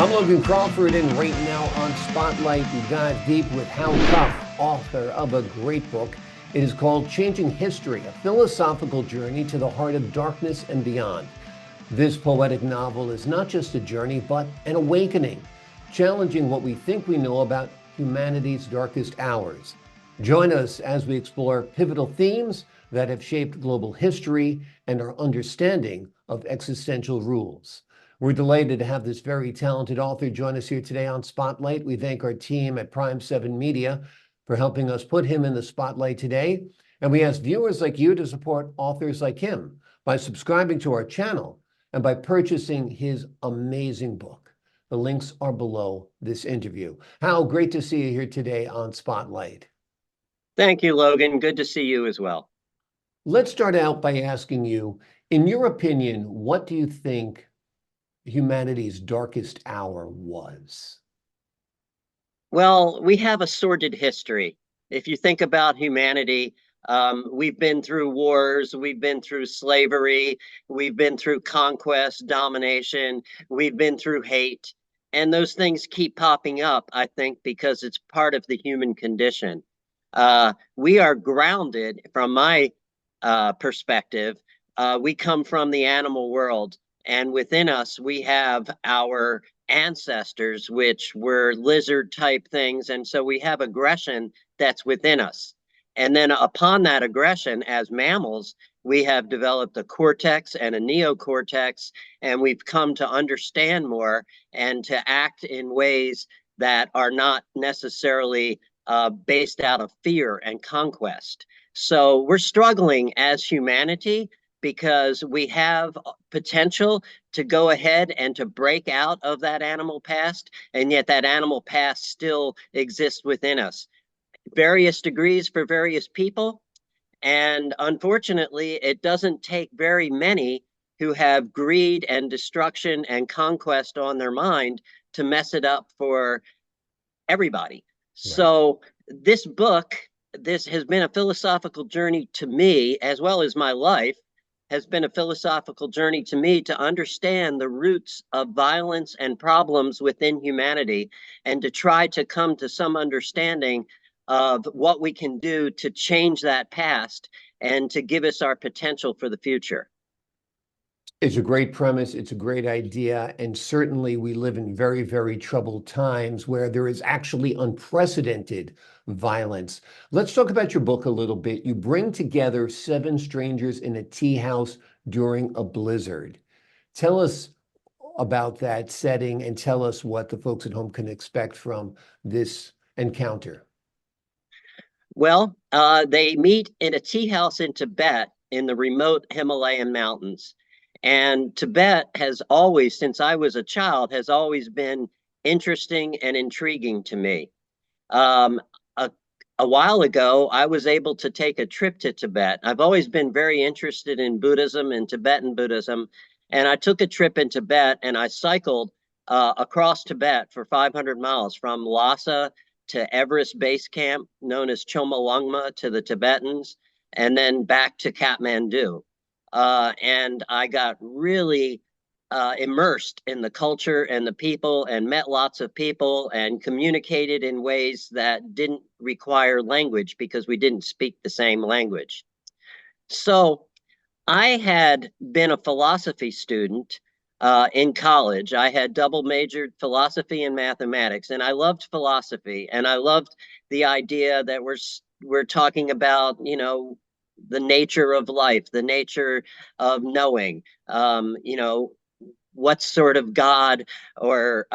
I'm Logan Crawford, and right now on Spotlight, we dive deep with Hal Tough, author of a great book. It is called Changing History, a philosophical journey to the heart of darkness and beyond. This poetic novel is not just a journey, but an awakening, challenging what we think we know about humanity's darkest hours. Join us as we explore pivotal themes that have shaped global history and our understanding of existential rules. We're delighted to have this very talented author join us here today on Spotlight. We thank our team at Prime 7 Media for helping us put him in the spotlight today. And we ask viewers like you to support authors like him by subscribing to our channel and by purchasing his amazing book. The links are below this interview. Hal, great to see you here today on Spotlight. Thank you, Logan. Good to see you as well. Let's start out by asking you, in your opinion, what do you think humanity's darkest hour was? Well, we have a sordid history. If you think about humanity, we've been through wars, we've been through slavery, we've been through conquest, domination, we've been through hate. And those things keep popping up, I think, because it's part of the human condition. We are grounded, from my perspective. We come from the animal world, and within us, we have our ancestors, which were lizard type things. And so we have aggression that's within us. And then upon that aggression, as mammals, we have developed a cortex and a neocortex, and we've come to understand more and to act in ways that are not necessarily based out of fear and conquest. So we're struggling as humanity because we have potential to go ahead and to break out of that animal past, and yet that animal past still exists within us. Various degrees for various people, and unfortunately, it doesn't take very many who have greed and destruction and conquest on their mind to mess it up for everybody. Right. So this book, this has been a philosophical journey to me, as well as my life has been a philosophical journey to me to understand the roots of violence and problems within humanity, and to try to come to some understanding of what we can do to change that past and to give us our potential for the future. It's a great premise. It's a great idea. And certainly we live in very, very troubled times where there is actually unprecedented violence. Let's talk about your book a little bit. You bring together 7 strangers in a tea house during a blizzard. Tell us about that setting and tell us what the folks at home can expect from this encounter. Well, they meet in a tea house in Tibet in the remote Himalayan mountains. And Tibet has always, since I was a child, has always been interesting and intriguing to me. Um, a, a while ago, I was able to take a trip to Tibet. I've always been very interested in Buddhism and Tibetan Buddhism. And I took a trip in Tibet, and I cycled across Tibet for 500 miles from Lhasa to Everest Base Camp, known as Chomolungma to the Tibetans, and then back to Kathmandu. And I got really immersed in the culture and the people, and met lots of people and communicated in ways that didn't require language because we didn't speak the same language. So I had been a philosophy student in college. I had double majored philosophy and mathematics, and I loved philosophy, and I loved the idea that we're talking about, the nature of life, the nature of knowing, what sort of God or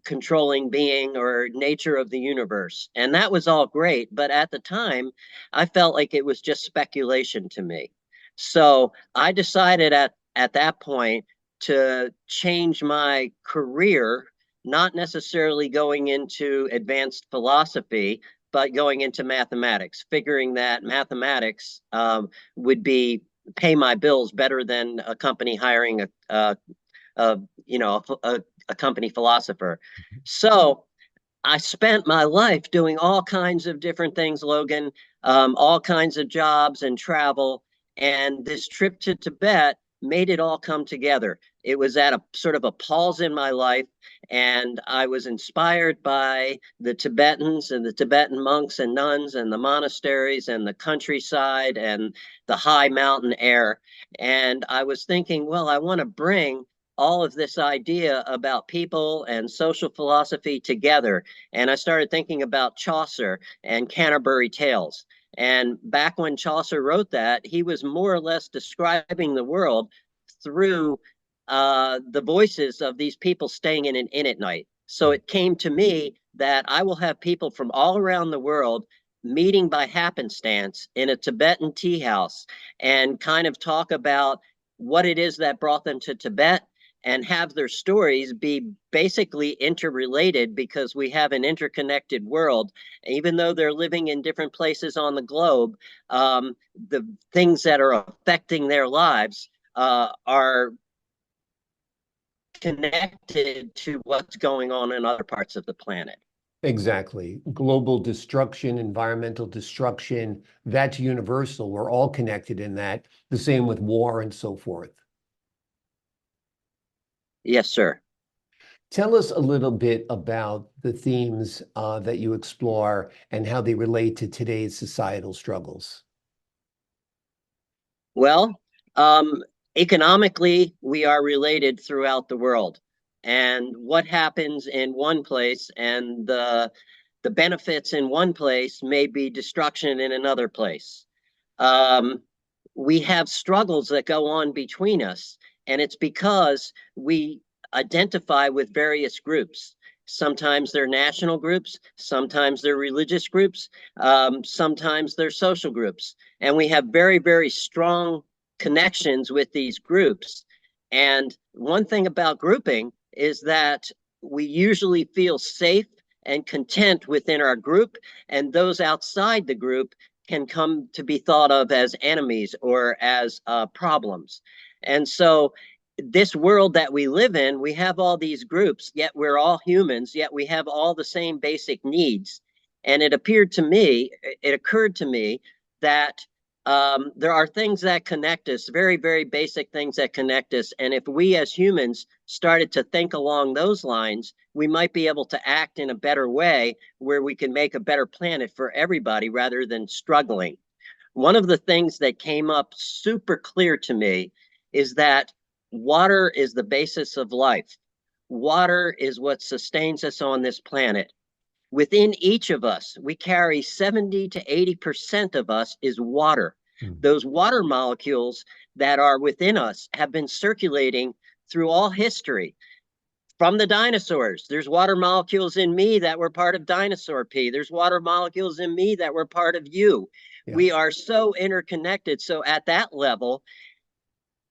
controlling being or nature of the universe. And that was all great. But at the time, I felt like it was just speculation to me. So I decided at that point to change my career, not necessarily going into advanced philosophy, but going into mathematics, figuring that mathematics would be pay my bills better than a company hiring a a company philosopher. So I spent my life doing all kinds of different things, Logan, all kinds of jobs and travel. And this trip to Tibet made it all come together. It was at a sort of a pause in my life, and I was inspired by the Tibetans and the Tibetan monks and nuns and the monasteries and the countryside and the high mountain air. And I was thinking, well, I want to bring all of this idea about people and social philosophy together. And I started thinking about Chaucer and Canterbury Tales. And back when Chaucer wrote that, he was more or less describing the world through the voices of these people staying in an inn at night. So it came to me that I will have people from all around the world meeting by happenstance in a Tibetan tea house and kind of talk about what it is that brought them to Tibet and have their stories be basically interrelated because we have an interconnected world. Even though they're living in different places on the globe, the things that are affecting their lives are connected to what's going on in other parts of the planet. Exactly. Global destruction, environmental destruction, that's universal. We're all connected in that. The same with war and so forth. Yes, sir. Tell us a little bit about the themes that you explore and how they relate to today's societal struggles. Well, economically, we are related throughout the world. And what happens in one place and the benefits in one place may be destruction in another place. Um, we have struggles that go on between us, and it's because we identify with various groups. Sometimes they're national groups, sometimes they're religious groups, sometimes they're social groups. And we have very, very strong connections with these groups. And one thing about grouping is that we usually feel safe and content within our group, and those outside the group can come to be thought of as enemies or as problems. And so, this world that we live in, we have all these groups, yet we're all humans, yet we have all the same basic needs. And it occurred to me that there are things that connect us, very, very basic things that connect us. And if we as humans started to think along those lines, we might be able to act in a better way where we can make a better planet for everybody rather than struggling. One of the things that came up super clear to me is that water is the basis of life. Water is what sustains us on this planet. Within each of us, we carry 70 to 80% of us is water. Those water molecules that are within us have been circulating through all history. From the dinosaurs, there's water molecules in me that were part of dinosaur pee. There's water molecules in me that were part of you. Yeah. We are so interconnected. So at that level,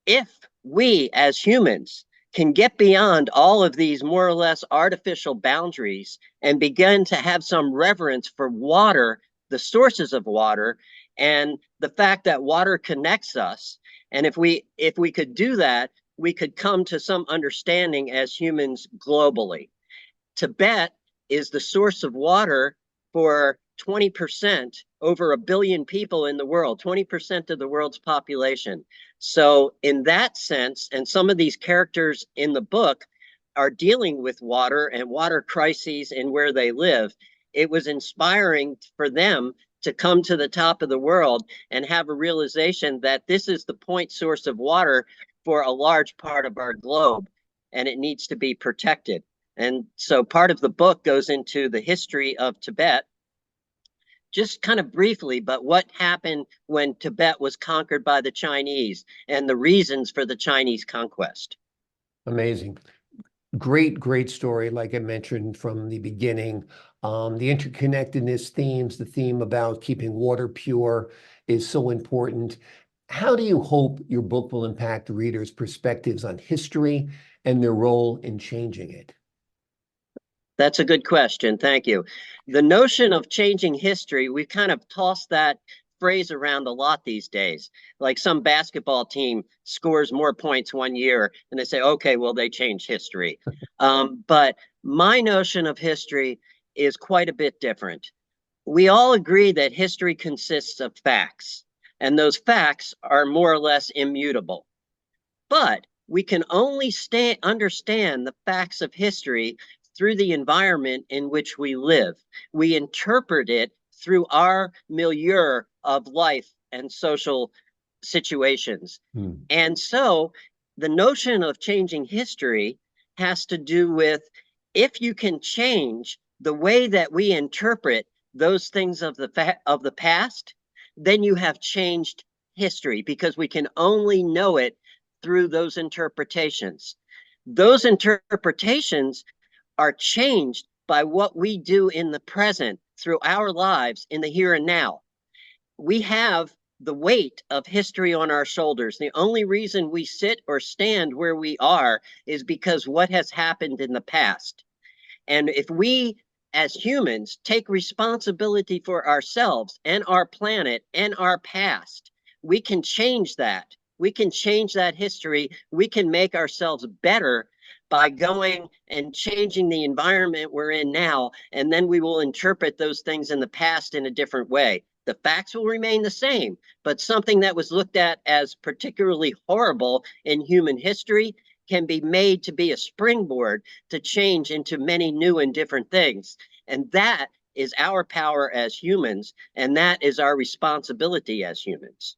if we as humans can get beyond all of these more or less artificial boundaries and begin to have some reverence for water, the sources of water, and the fact that water connects us, and if we could do that, we could come to some understanding as humans globally. Tibet is the source of water for 20%, over a billion people in the world, 20% of the world's population. So, in that sense, and some of these characters in the book are dealing with water and water crises in where they live. It was inspiring for them to come to the top of the world and have a realization that this is the point source of water for a large part of our globe, and it needs to be protected. And so part of the book goes into the history of Tibet, just kind of briefly, but what happened when Tibet was conquered by the Chinese and the reasons for the Chinese conquest. Amazing. Great, great story, like I mentioned from the beginning. The interconnectedness themes, the theme about keeping water pure is so important. How do you hope your book will impact readers' perspectives on history and their role in changing it? That's a good question. Thank you. The notion of changing history, we've kind of tossed that phrase around a lot these days. Like some basketball team scores more points one year and they say, okay, well, they changed history. But my notion of history is quite a bit different. We all agree that history consists of facts, and those facts are more or less immutable. But We can only understand the facts of history through the environment in which we live. We interpret it through our milieu of life and social situations. Hmm. And so the notion of changing history has to do with if you can change the way that we interpret those things of the past, then you have changed history because we can only know it through those interpretations. Those interpretations are changed by what we do in the present through our lives in the here and now. We have the weight of history on our shoulders. The only reason we sit or stand where we are is because what has happened in the past. And if we, as humans, take responsibility for ourselves and our planet and our past, we can change that. We can change that history. We can make ourselves better by going and changing the environment we're in now. And then we will interpret those things in the past in a different way. The facts will remain the same, but something that was looked at as particularly horrible in human history can be made to be a springboard to change into many new and different things. And that is our power as humans, and that is our responsibility as humans.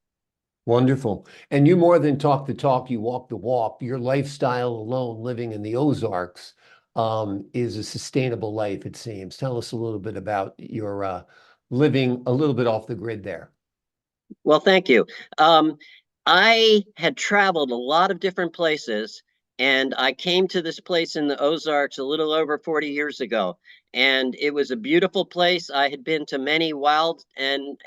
Wonderful. And you more than talk the talk, you walk the walk. Your lifestyle alone, living in the Ozarks, is a sustainable life, it seems. Tell us a little bit about your living a little bit off the grid there. Well, thank you. Um, I had traveled a lot of different places, and I came to this place in the Ozarks a little over 40 years ago. And it was a beautiful place. I had been to many wild and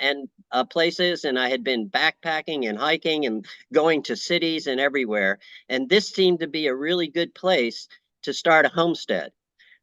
places, and I had been backpacking and hiking and going to cities and everywhere. And this seemed to be a really good place to start a homestead.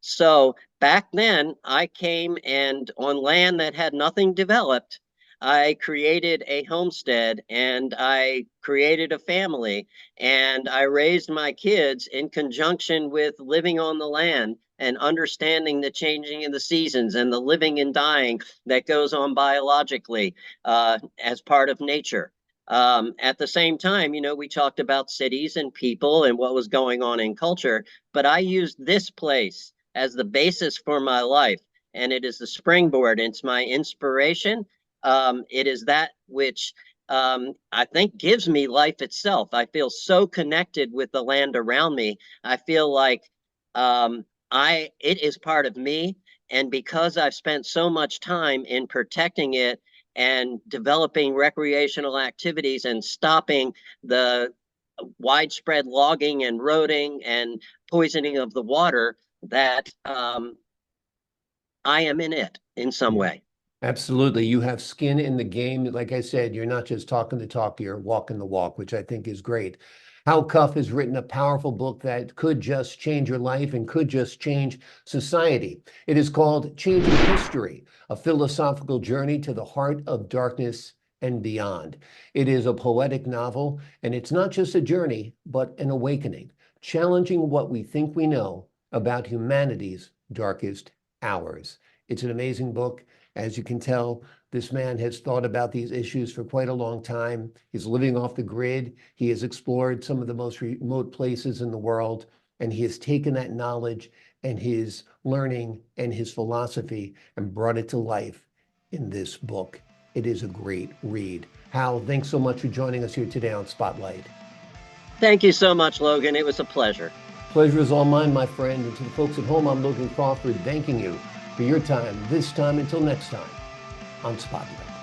So back then, I came and on land that had nothing developed, I created a homestead and I created a family and I raised my kids in conjunction with living on the land and understanding the changing of the seasons and the living and dying that goes on biologically as part of nature. At the same time, we talked about cities and people and what was going on in culture, but I used this place as the basis for my life. And it is the springboard. It's my inspiration. It is that which I think gives me life itself. I feel so connected with the land around me. I feel like it is part of me. And because I've spent so much time in protecting it and developing recreational activities and stopping the widespread logging and roading and poisoning of the water, that I am in it in some Yeah. way. Absolutely. You have skin in the game. Like I said, you're not just talking the talk, you're walking the walk, which I think is great. Hal Cuff has written a powerful book that could just change your life and could just change society. It is called Changing History, a philosophical journey to the heart of darkness and beyond. It is a poetic novel, and it's not just a journey, but an awakening, challenging what we think we know about humanity's darkest hours. It's an amazing book. As you can tell, this man has thought about these issues for quite a long time. He's living off the grid. He has explored some of the most remote places in the world, and he has taken that knowledge and his learning and his philosophy and brought it to life in this book. It is a great read. Hal, thanks so much for joining us here today on Spotlight. Thank you so much, Logan. It was a pleasure. Pleasure is all mine, my friend. And to the folks at home, I'm Logan Crawford, thanking you for your time this time until next time on Spotlight.